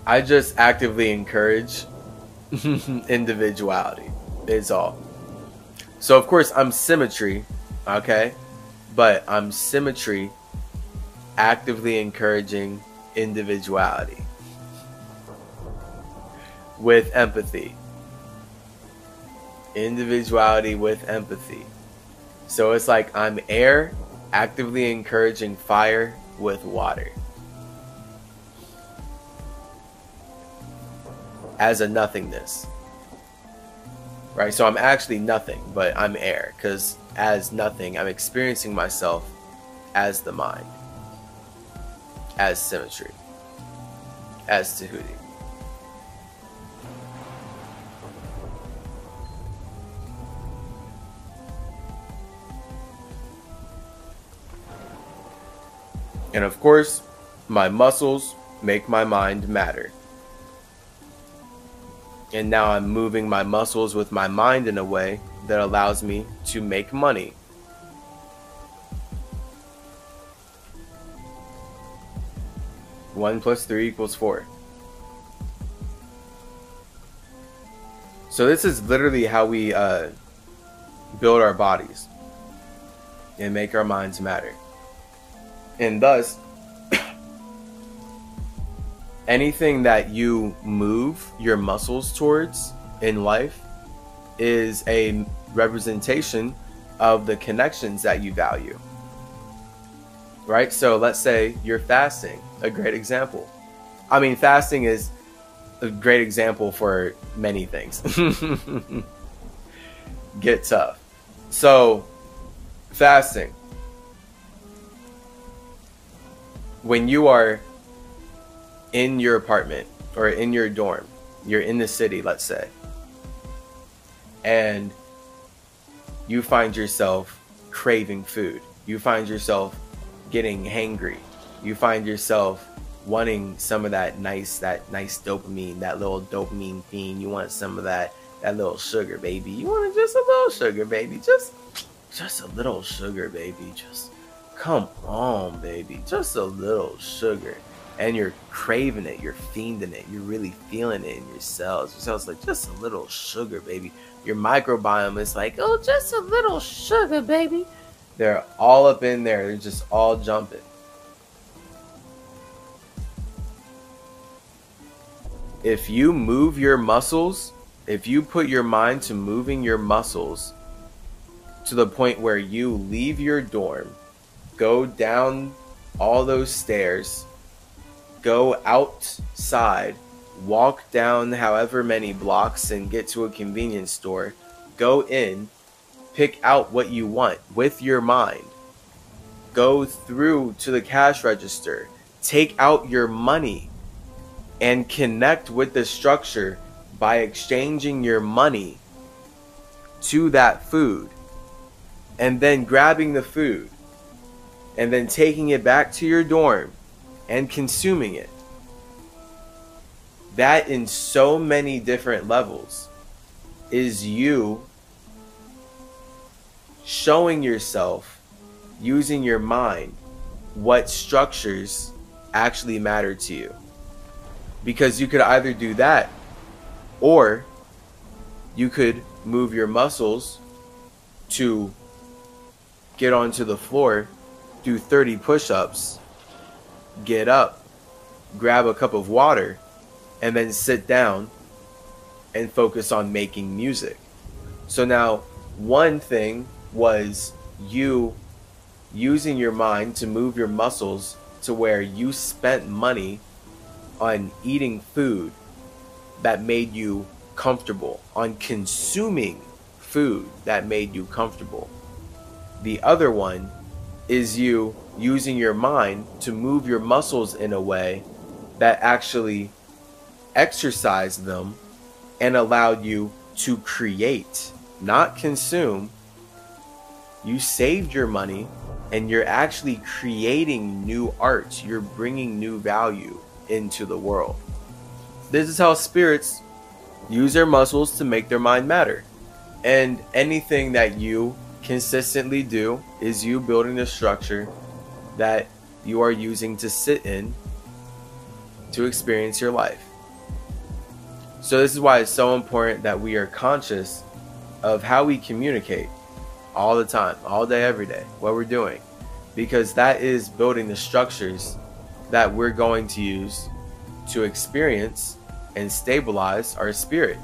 I just actively encourage individuality is all. So of course I'm symmetry, okay? But I'm symmetry actively encouraging individuality with empathy. Individuality with empathy. So it's like I'm air actively encouraging fire with water. As a nothingness. Right? So I'm actually nothing, but I'm air. Because as nothing, I'm experiencing myself as the mind. As symmetry. As Tahuti. And of course, my muscles make my mind matter. And now I'm moving my muscles with my mind in a way that allows me to make money. One plus 3 equals 4. So this is literally how we build our bodies and make our minds matter. And thus, anything that you move your muscles towards in life is a representation of the connections that you value. Right? So let's say you're fasting, a great example. I mean, fasting is a great example for many things. Get tough. So, fasting. When you are in your apartment or in your dorm, you're in the city, let's say, and you find yourself craving food. You find yourself getting hangry. You find yourself wanting some of that nice dopamine, that little dopamine fiend. You want some of that little sugar, baby. You want just a little sugar, baby. Just a little sugar, baby. Just come on, baby. Just a little sugar. And you're craving it. You're fiending it. You're really feeling it in your cells. Your cells like, just a little sugar, baby. Your microbiome is like, oh, just a little sugar, baby. They're all up in there. They're just all jumping. If you move your muscles, if you put your mind to moving your muscles to the point where you leave your dorm, go down all those stairs, go outside, walk down however many blocks and get to a convenience store, go in, pick out what you want with your mind, go through to the cash register, take out your money, and connect with the structure by exchanging your money to that food, and then grabbing the food, and then taking it back to your dorm and consuming it. That in so many different levels is you showing yourself, using your mind, what structures actually matter to you. Because you could either do that, or you could move your muscles to get onto the floor, do 30 push-ups, get up, grab a cup of water, and then sit down and focus on making music. So now, one thing was you using your mind to move your muscles to where you spent money on eating food that made you comfortable, on consuming food that made you comfortable. The other one is you using your mind to move your muscles in a way that actually exercised them and allowed you to create, not consume. You saved your money and you're actually creating new art. You're bringing new value into the world. This is how spirits use their muscles to make their mind matter. And anything that you consistently do is you building the structure that you are using to sit in to experience your life. So this is why it's so important that we are conscious of how we communicate all the time, all day, every day, what we're doing, because that is building the structures that we're going to use to experience and stabilize our spirit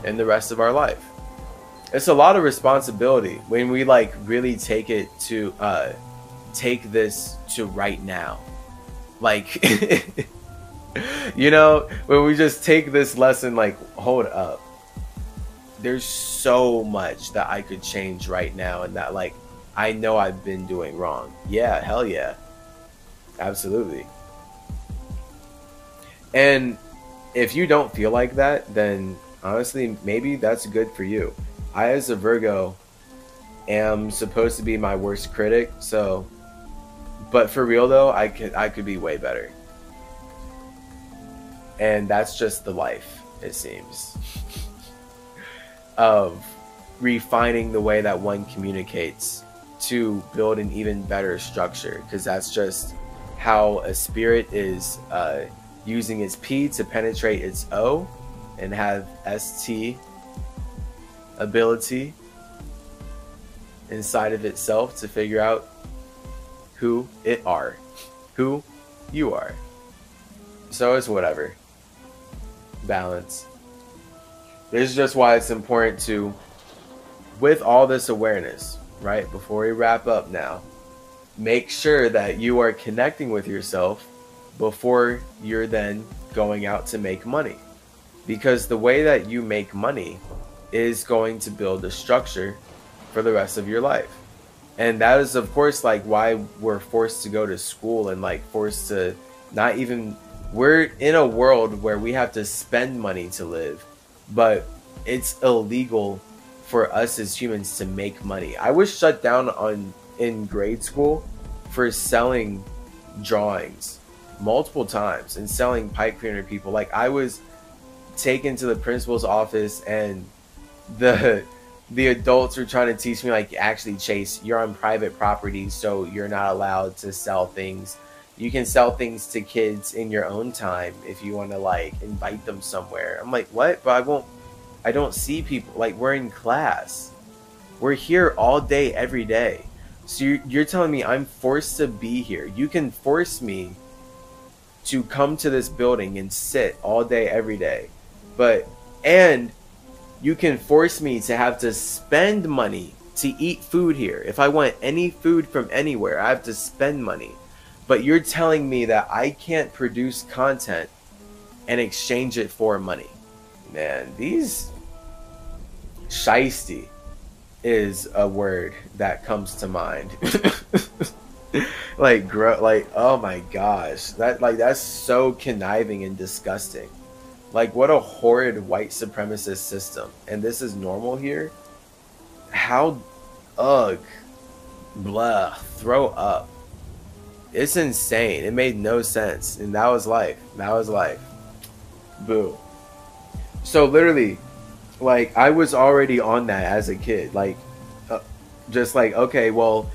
and the rest of our life. It's a lot of responsibility when we like really take it to take this to right now, like you know, when we just take this lesson, like, hold up, there's so much that I could change right now, and that like I know I've been doing wrong. Yeah, hell yeah, absolutely. And if you don't feel like that, then honestly, maybe that's good for you. I, as a Virgo, am supposed to be my worst critic, so, but for real though, I could be way better. And that's just the life, it seems, of refining the way that one communicates to build an even better structure, because that's just how a spirit is using its P to penetrate its O and have ST ability inside of itself to figure out who who you are. So it's whatever. Balance. This is just why it's important to, with all this awareness, right, before we wrap up now, make sure that you are connecting with yourself before you're then going out to make money. Because the way that you make money is going to build a structure for the rest of your life. And that is, of course, like why we're forced to go to school and like forced to not even, we're in a world where we have to spend money to live, but it's illegal for us as humans to make money. I was shut down in grade school for selling drawings multiple times and selling pipe cleaner people. Like, I was taken to the principal's office and the adults were trying to teach me, like, actually, Chase, you're on private property, so you're not allowed to sell things. You can sell things to kids in your own time if you want to, like, invite them somewhere. I'm like, what? But I don't see people. Like, we're in class. We're here all day, every day. So you're telling me I'm forced to be here. You can force me to come to this building and sit all day, every day. And you can force me to have to spend money to eat food here. If I want any food from anywhere, I have to spend money. But you're telling me that I can't produce content and exchange it for money. Man, these... Shiesty is a word that comes to mind. like, oh my gosh. That's so conniving and disgusting. Like, what a horrid white supremacist system. And this is normal here? How... Ugh. Blah. Throw up. It's insane. It made no sense. And that was life. That was life. Boo. So literally, like, I was already on that as a kid. Like, just like, okay, well,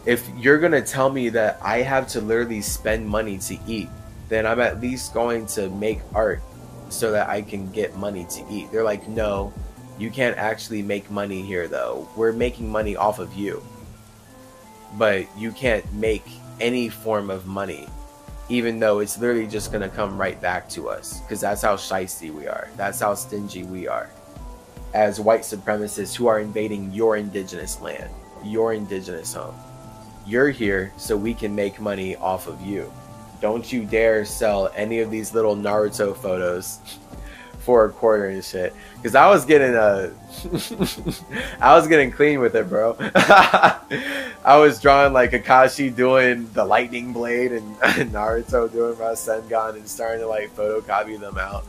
if you're going to tell me that I have to literally spend money to eat, then I'm at least going to make art so that I can get money to eat. They're like, no, you can't actually make money here, though. We're making money off of you. But you can't make any form of money, even though it's literally just going to come right back to us, because that's how shiesty we are. That's how stingy we are as white supremacists who are invading your indigenous land, your indigenous home. You're here so we can make money off of you. Don't you dare sell any of these little Naruto photos for a quarter and shit, because I was getting I was getting clean with it, bro. I was drawing like Kakashi doing the lightning blade and Naruto doing Rasengan and starting to like photocopy them out.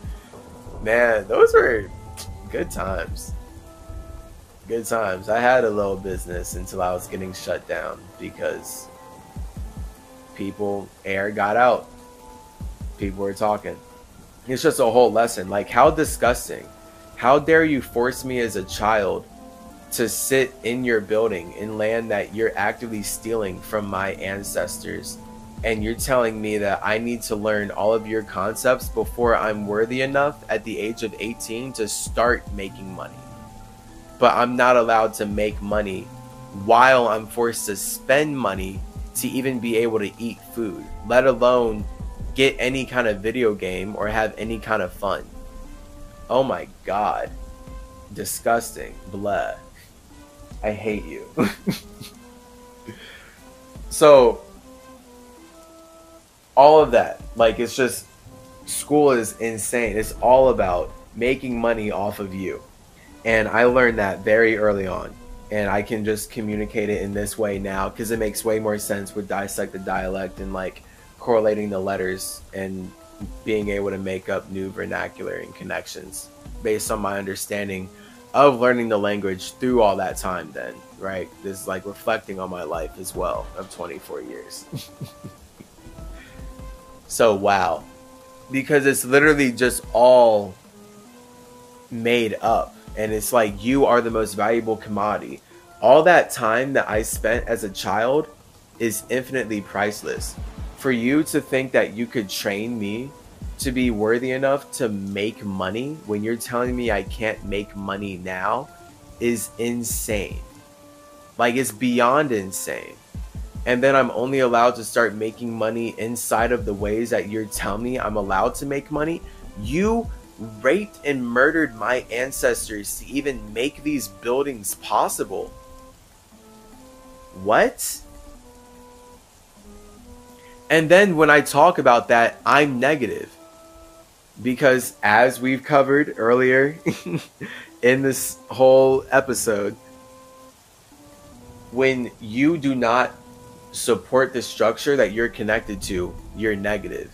Man, those were good times. Good times. I had a little business until I was getting shut down because air got out. People were talking. It's just a whole lesson. Like, how disgusting. How dare you force me as a child to sit in your building in land that you're actively stealing from my ancestors And you're telling me that I need to learn all of your concepts before I'm worthy enough at the age of 18 to start making money. But I'm not allowed to make money while I'm forced to spend money to even be able to eat food, let alone get any kind of video game or have any kind of fun. Oh my God. Disgusting. Blah. I hate you. So, all of that, like, it's just, school is insane. It's all about making money off of you. And I learned that very early on. And I can just communicate it in this way now because it makes way more sense with dissected dialect and like correlating the letters and being able to make up new vernacular and connections based on my understanding of learning the language through all that time then, right? This is like reflecting on my life as well of 24 years. So, wow. Because it's literally just all made up. And it's like, you are the most valuable commodity. All that time that I spent as a child is infinitely priceless. For you to think that you could train me to be worthy enough to make money when you're telling me I can't make money now is insane. Like, it's beyond insane. And then I'm only allowed to start making money inside of the ways that you're telling me I'm allowed to make money. You raped and murdered my ancestors to even make these buildings possible. What? And then when I talk about that, I'm negative. Because as we've covered earlier in this whole episode, when you do not support the structure that you're connected to, you're negative.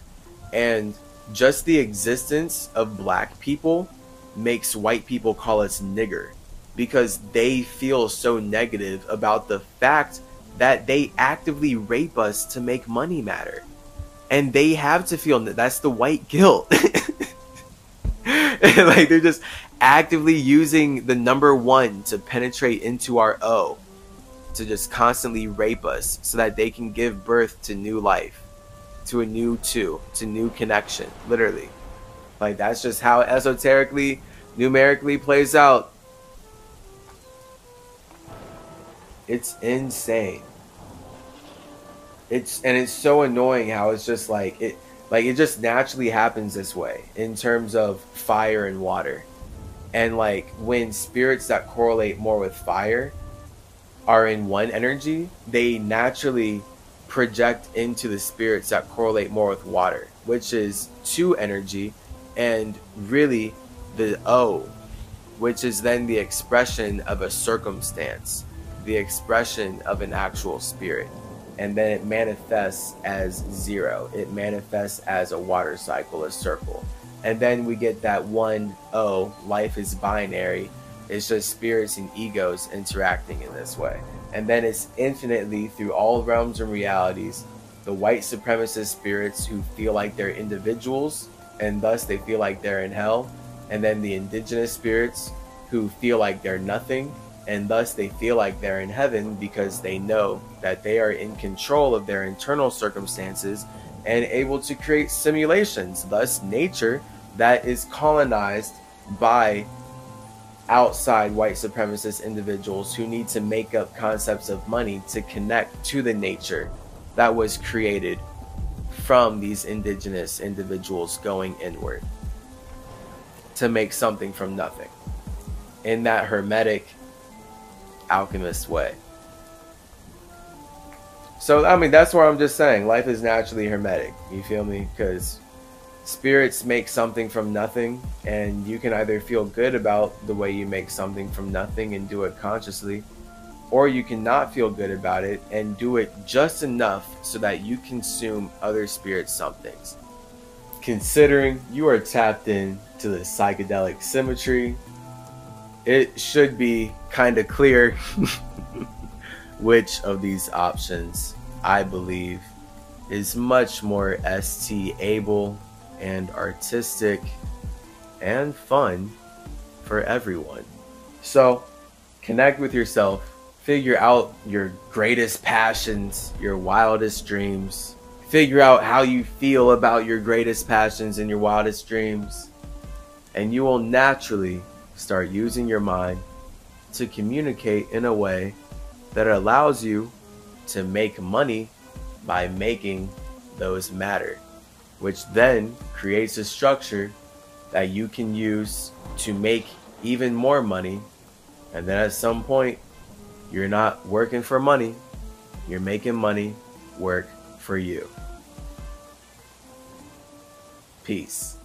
And just the existence of black people makes white people call us nigger, because they feel so negative about the fact that they actively rape us to make money matter. And they have to feel that's the white guilt. Like, they're just actively using the number 1 to penetrate into our O, to just constantly rape us so that they can give birth to new life, to a new 2, to new connection, literally. Like, that's just how it esoterically, numerically plays out. It's insane. It's so annoying how it's just like it just naturally happens this way in terms of fire and water. And like, when spirits that correlate more with fire are in one energy, they naturally project into the spirits that correlate more with water, which is 2 energy, and really the O, which is then the expression of a circumstance, the expression of an actual spirit. And then it manifests as 0. It manifests as a water cycle, a circle. And then we get that 1-O, life is binary. It's just spirits and egos interacting in this way. And then it's infinitely through all realms and realities, the white supremacist spirits who feel like they're individuals, and thus they feel like they're in hell. And then the indigenous spirits who feel like they're nothing, and thus they feel like they're in heaven because they know that they are in control of their internal circumstances and able to create simulations, thus nature that is colonized by outside white supremacist individuals who need to make up concepts of money to connect to the nature that was created from these indigenous individuals going inward to make something from nothing in that hermetic alchemist way. So I mean, that's where I'm just saying life is naturally hermetic, you feel me? Because spirits make something from nothing, and you can either feel good about the way you make something from nothing and do it consciously, or you can not feel good about it and do it just enough so that you consume other spirits' somethings. Considering you are tapped in to the psychedelic symmetry, it should be kind of clear which of these options I believe is much more ST-able and artistic and fun for everyone. So connect with yourself, figure out your greatest passions, your wildest dreams, Figure out how you feel about your greatest passions and your wildest dreams, and you will naturally start using your mind to communicate in a way that allows you to make money by making those matter, which then creates a structure that you can use to make even more money. And then at some point, you're not working for money, you're making money work for you. Peace.